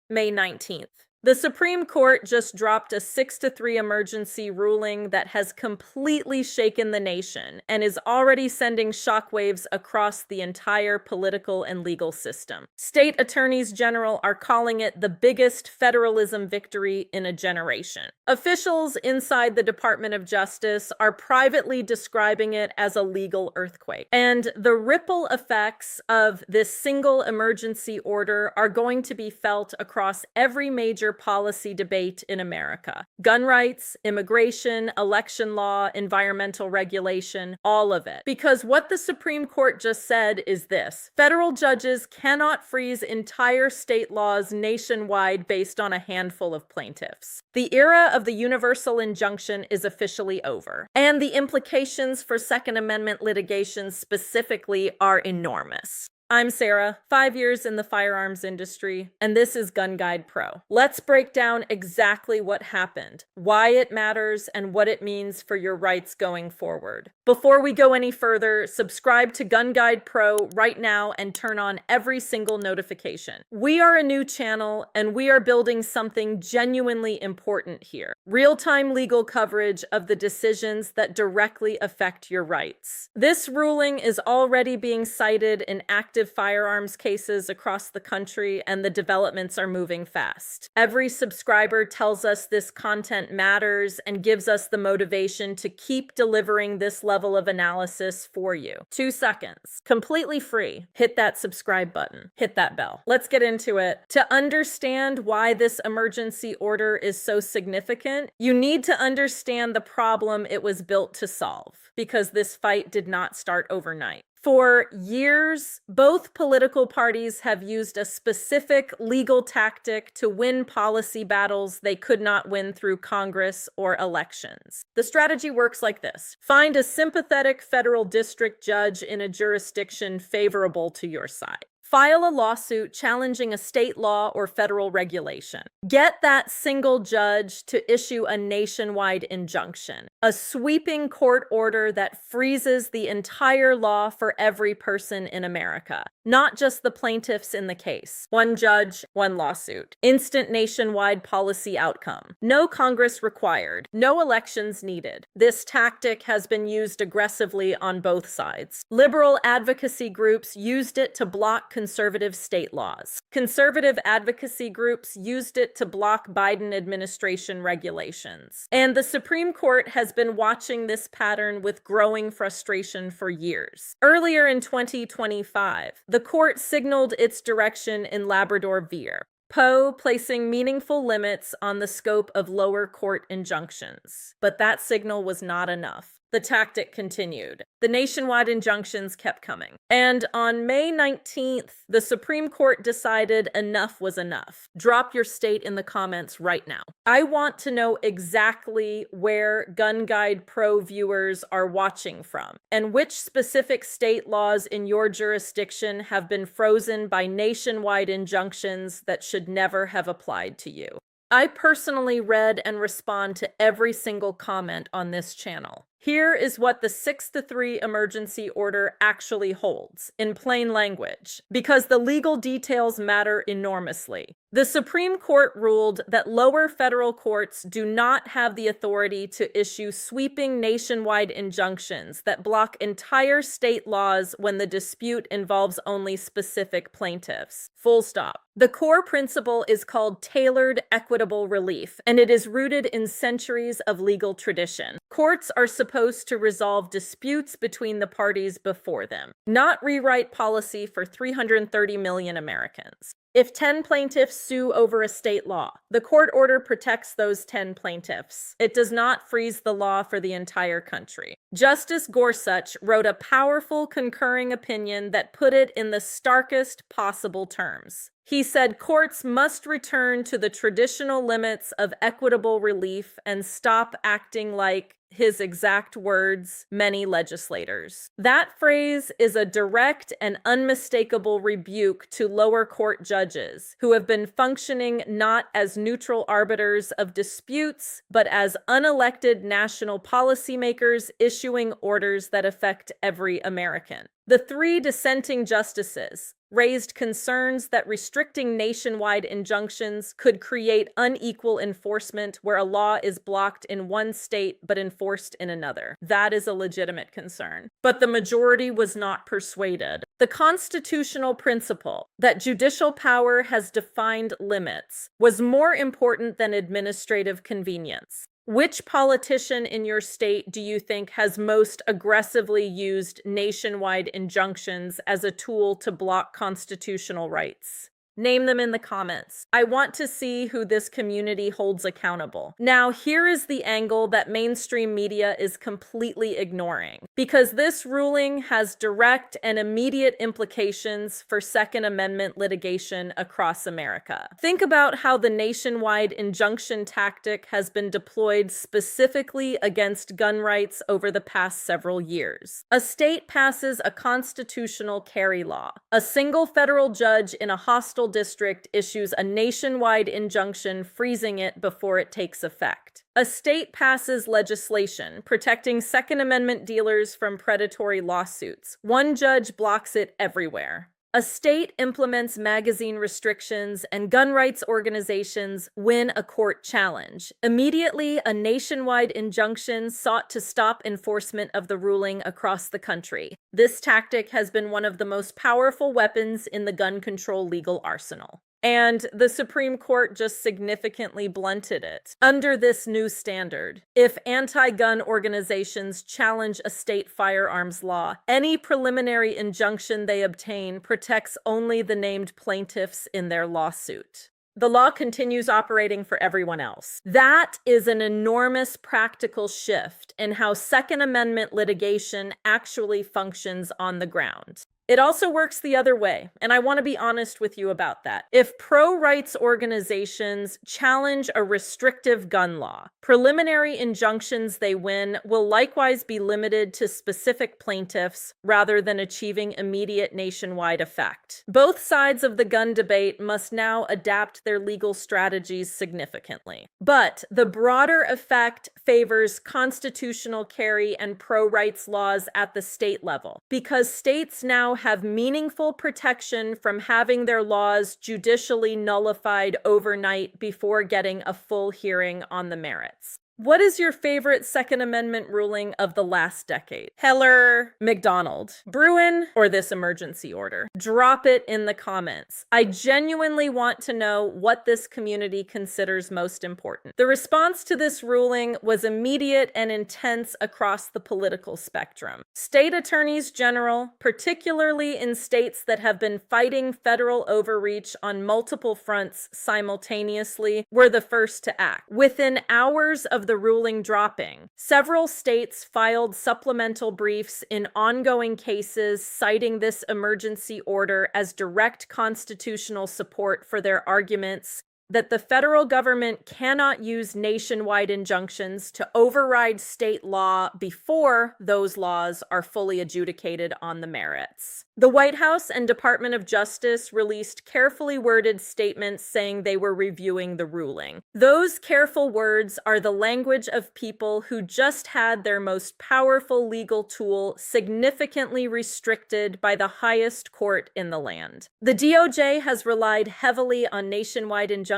May 19th. The Supreme Court just dropped a 6-3 emergency ruling that has completely shaken the nation and is already sending shockwaves across the entire political and legal system. State attorneys general are calling it the biggest federalism victory in a generation. Officials inside the Department of Justice are privately describing it as a legal earthquake. And the ripple effects of this single emergency order are going to be felt across every major policy debate in America. Gun rights, immigration, election law, environmental regulation, all of it. Because what the Supreme Court just said is this: federal judges cannot freeze entire state laws nationwide based on a handful of plaintiffs. The era of the universal injunction is officially over, and the implications for Second Amendment litigation specifically are enormous. I'm Sarah, 5 years in the firearms industry, and this is GunGuidePro. Let's break down exactly what happened, why it matters, and what it means for your rights going forward. Before we go any further, subscribe to GunGuidePro right now and turn on every single notification. We are a new channel, and we are building something genuinely important here: real-time legal coverage of the decisions that directly affect your rights. This ruling is already being cited in active firearms cases across the country, and the developments are moving fast. Every subscriber tells us this content matters and gives us the motivation to keep delivering this level of analysis for you. 2 seconds. Completely free. Hit that subscribe button. Hit that bell. Let's get into it. To understand why this emergency order is so significant, you need to understand the problem it was built to solve, because this fight did not start overnight. For years, both political parties have used a specific legal tactic to win policy battles they could not win through Congress or elections. The strategy works like this: find a sympathetic federal district judge in a jurisdiction favorable to your side. File a lawsuit challenging a state law or federal regulation. Get that single judge to issue a nationwide injunction, a sweeping court order that freezes the entire law for every person in America, not just the plaintiffs in the case. One judge, one lawsuit. Instant nationwide policy outcome. No Congress required. No elections needed. This tactic has been used aggressively on both sides. Liberal advocacy groups used it to block conservative state laws. Conservative advocacy groups used it to block Biden administration regulations. And the Supreme Court has been watching this pattern with growing frustration for years. Earlier in 2025, the court signaled its direction in Labrador v. Poe, placing meaningful limits on the scope of lower court injunctions. But that signal was not enough. The tactic continued. The nationwide injunctions kept coming. And on May 19th, the Supreme Court decided enough was enough. Drop your state in the comments right now. I want to know exactly where GunGuidePro viewers are watching from, and which specific state laws in your jurisdiction have been frozen by nationwide injunctions that should never have applied to you. I personally read and respond to every single comment on this channel. Here is what the 6-3 emergency order actually holds, in plain language, because the legal details matter enormously. The Supreme Court ruled that lower federal courts do not have the authority to issue sweeping nationwide injunctions that block entire state laws when the dispute involves only specific plaintiffs. Full stop. The core principle is called tailored equitable relief, and it is rooted in centuries of legal tradition. Courts are supposed to resolve disputes between the parties before them, not rewrite policy for 330 million Americans. If 10 plaintiffs sue over a state law, the court order protects those 10 plaintiffs. It does not freeze the law for the entire country. Justice Gorsuch wrote a powerful concurring opinion that put it in the starkest possible terms. He said courts must return to the traditional limits of equitable relief and stop acting like, his exact words, many legislators. That phrase is a direct and unmistakable rebuke to lower court judges who have been functioning not as neutral arbiters of disputes, but as unelected national policymakers issuing orders that affect every American. The 3 dissenting justices, raised concerns that restricting nationwide injunctions could create unequal enforcement where a law is blocked in one state but enforced in another. That is a legitimate concern. But the majority was not persuaded. The constitutional principle that judicial power has defined limits was more important than administrative convenience. Which politician in your state do you think has most aggressively used nationwide injunctions as a tool to block constitutional rights? Name them in the comments. I want to see who this community holds accountable. Now, here is the angle that mainstream media is completely ignoring, because this ruling has direct and immediate implications for Second Amendment litigation across America. Think about how the nationwide injunction tactic has been deployed specifically against gun rights over the past several years. A state passes a constitutional carry law. A single federal judge in a hostile district issues a nationwide injunction freezing it before it takes effect. A state passes legislation protecting Second Amendment dealers from predatory lawsuits. One judge blocks it everywhere. A state implements magazine restrictions and gun rights organizations win a court challenge. Immediately, a nationwide injunction sought to stop enforcement of the ruling across the country. This tactic has been one of the most powerful weapons in the gun control legal arsenal. And the Supreme Court just significantly blunted it. Under this new standard, if anti-gun organizations challenge a state firearms law, any preliminary injunction they obtain protects only the named plaintiffs in their lawsuit. The law continues operating for everyone else. That is an enormous practical shift in how Second Amendment litigation actually functions on the ground. It also works the other way, and I want to be honest with you about that. If pro-rights organizations challenge a restrictive gun law, preliminary injunctions they win will likewise be limited to specific plaintiffs rather than achieving immediate nationwide effect. Both sides of the gun debate must now adapt their legal strategies significantly. But the broader effect favors constitutional carry and pro-rights laws at the state level, because states now have meaningful protection from having their laws judicially nullified overnight before getting a full hearing on the merits. What is your favorite Second Amendment ruling of the last decade? Heller, McDonald, Bruen, or this emergency order? Drop it in the comments. I genuinely want to know what this community considers most important. The response to this ruling was immediate and intense across the political spectrum. State attorneys general, particularly in states that have been fighting federal overreach on multiple fronts simultaneously, were the first to act. Within hours of the ruling dropping, several states filed supplemental briefs in ongoing cases citing this emergency order as direct constitutional support for their arguments that the federal government cannot use nationwide injunctions to override state law before those laws are fully adjudicated on the merits. The White House and Department of Justice released carefully worded statements saying they were reviewing the ruling. Those careful words are the language of people who just had their most powerful legal tool significantly restricted by the highest court in the land. The DOJ has relied heavily on nationwide injunctions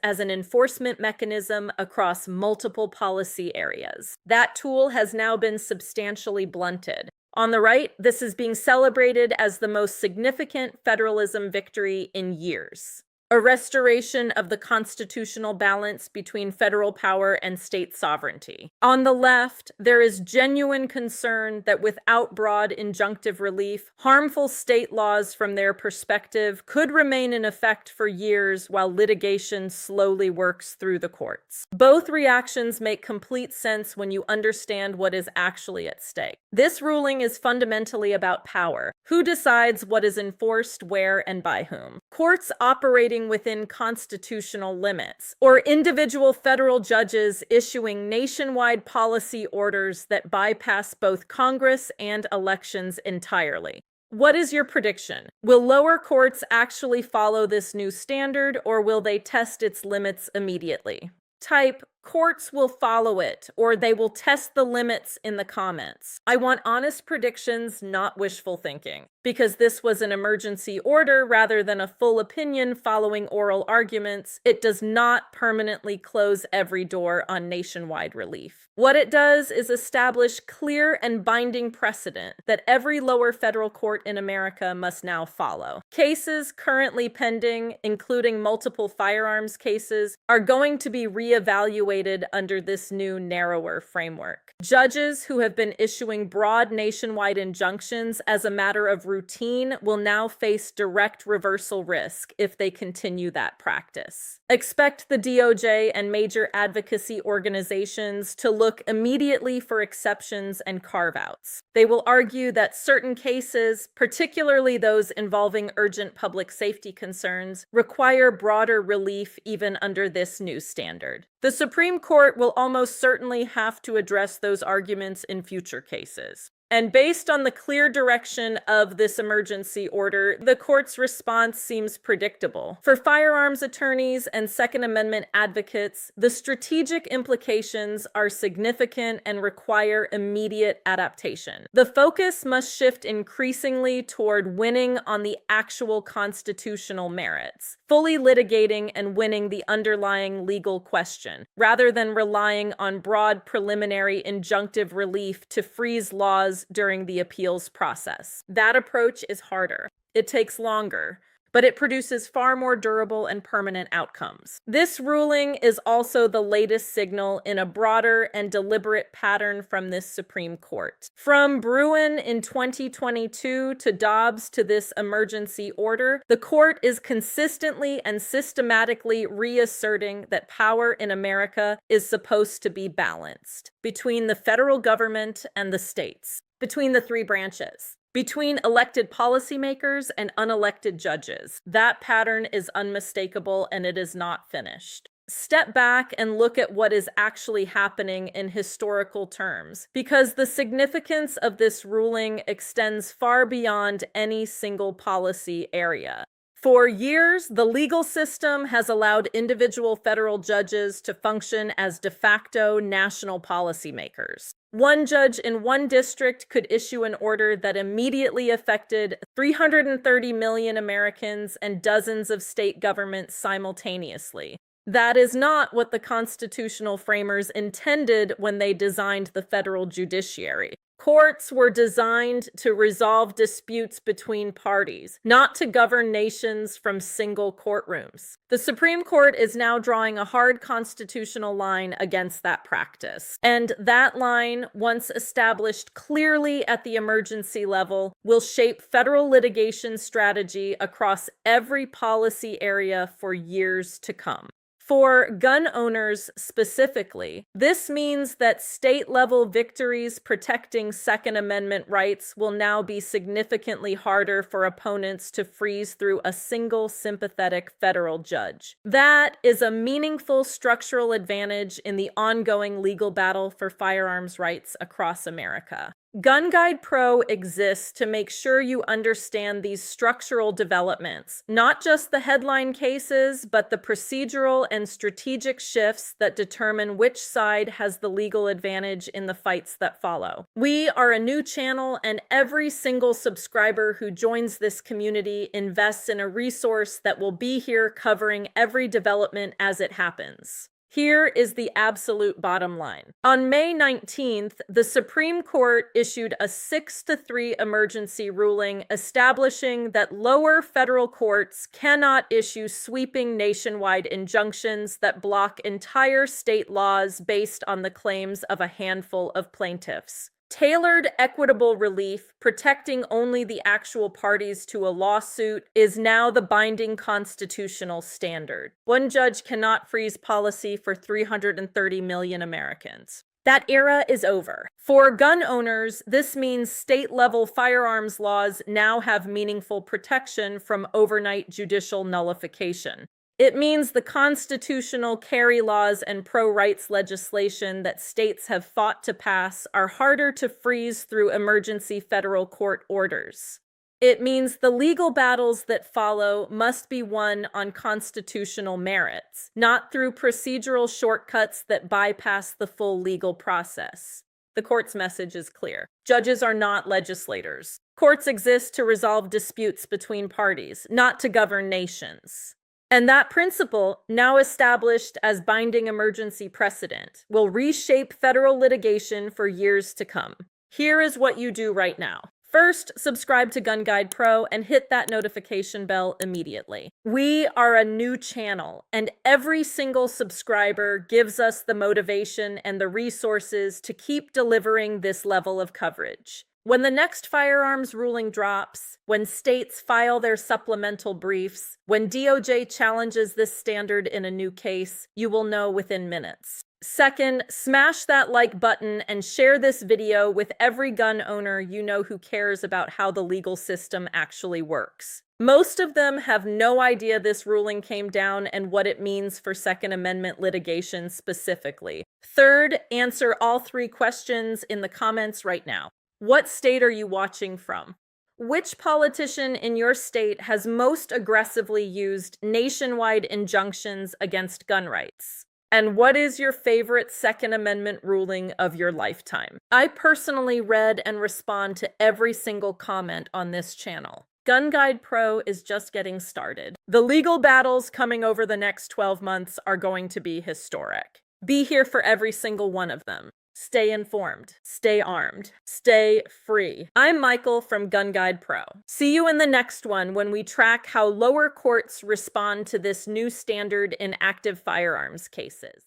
as an enforcement mechanism across multiple policy areas. That tool has now been substantially blunted. On the right, this is being celebrated as the most significant federalism victory in years. A restoration of the constitutional balance between federal power and state sovereignty. On the left, there is genuine concern that without broad injunctive relief, harmful state laws from their perspective could remain in effect for years while litigation slowly works through the courts. Both reactions make complete sense when you understand what is actually at stake. This ruling is fundamentally about power. Who decides what is enforced, where, and by whom? Courts operating within constitutional limits, or individual federal judges issuing nationwide policy orders that bypass both Congress and elections entirely. What is your prediction? Will lower courts actually follow this new standard, or will they test its limits immediately? Type Courts will follow it, or they will test the limits in the comments. I want honest predictions, not wishful thinking. Because this was an emergency order rather than a full opinion following oral arguments, it does not permanently close every door on nationwide relief. What it does is establish clear and binding precedent that every lower federal court in America must now follow. Cases currently pending, including multiple firearms cases, are going to be reevaluated under this new, narrower framework. Judges who have been issuing broad nationwide injunctions as a matter of routine will now face direct reversal risk if they continue that practice. Expect the DOJ and major advocacy organizations to look immediately for exceptions and carve-outs. They will argue that certain cases, particularly those involving urgent public safety concerns, require broader relief even under this new standard. The Supreme Court will almost certainly have to address those arguments in future cases. And based on the clear direction of this emergency order, the court's response seems predictable. For firearms attorneys and Second Amendment advocates, the strategic implications are significant and require immediate adaptation. The focus must shift increasingly toward winning on the actual constitutional merits, fully litigating and winning the underlying legal question, rather than relying on broad preliminary injunctive relief to freeze laws during the appeals process. That approach is harder. It takes longer, but it produces far more durable and permanent outcomes. This ruling is also the latest signal in a broader and deliberate pattern from this Supreme Court. From Bruin in 2022 to Dobbs to this emergency order, the court is consistently and systematically reasserting that power in America is supposed to be balanced between the federal government and the states, between the three branches, between elected policymakers and unelected judges. That pattern is unmistakable and it is not finished. Step back and look at what is actually happening in historical terms, because the significance of this ruling extends far beyond any single policy area. For years, the legal system has allowed individual federal judges to function as de facto national policymakers. One judge in one district could issue an order that immediately affected 330 million Americans and dozens of state governments simultaneously. That is not what the constitutional framers intended when they designed the federal judiciary. Courts were designed to resolve disputes between parties, not to govern nations from single courtrooms. The Supreme Court is now drawing a hard constitutional line against that practice. And that line, once established clearly at the emergency level, will shape federal litigation strategy across every policy area for years to come. For gun owners specifically, this means that state-level victories protecting Second Amendment rights will now be significantly harder for opponents to freeze through a single sympathetic federal judge. That is a meaningful structural advantage in the ongoing legal battle for firearms rights across America. GunGuidePro exists to make sure you understand these structural developments, not just the headline cases, but the procedural and strategic shifts that determine which side has the legal advantage in the fights that follow. We are a new channel, and every single subscriber who joins this community invests in a resource that will be here covering every development as it happens. Here is the absolute bottom line. On May 19th, the Supreme Court issued a 6-3 emergency ruling establishing that lower federal courts cannot issue sweeping nationwide injunctions that block entire state laws based on the claims of a handful of plaintiffs. Tailored equitable relief, protecting only the actual parties to a lawsuit, is now the binding constitutional standard. One judge cannot freeze policy for 330 million Americans. That era is over. For gun owners, this means state-level firearms laws now have meaningful protection from overnight judicial nullification. It means the constitutional carry laws and pro-rights legislation that states have fought to pass are harder to freeze through emergency federal court orders. It means the legal battles that follow must be won on constitutional merits, not through procedural shortcuts that bypass the full legal process. The court's message is clear. Judges are not legislators. Courts exist to resolve disputes between parties, not to govern nations. And that principle, now established as binding emergency precedent, will reshape federal litigation for years to come. Here is what you do right now. First, subscribe to GunGuidePro and hit that notification bell immediately. We are a new channel, and every single subscriber gives us the motivation and the resources to keep delivering this level of coverage. When the next firearms ruling drops, when states file their supplemental briefs, when DOJ challenges this standard in a new case, you will know within minutes. Second, smash that like button and share this video with every gun owner you know who cares about how the legal system actually works. Most of them have no idea this ruling came down and what it means for Second Amendment litigation specifically. Third, answer all 3 questions in the comments right now. What state are you watching from? Which politician in your state has most aggressively used nationwide injunctions against gun rights? And what is your favorite Second Amendment ruling of your lifetime? I personally read and respond to every single comment on this channel. GunGuidePro is just getting started. The legal battles coming over the next 12 months are going to be historic. Be here for every single one of them. Stay informed, stay armed, stay free. I'm Michael from GunGuidePro. See you in the next one when we track how lower courts respond to this new standard in active firearms cases.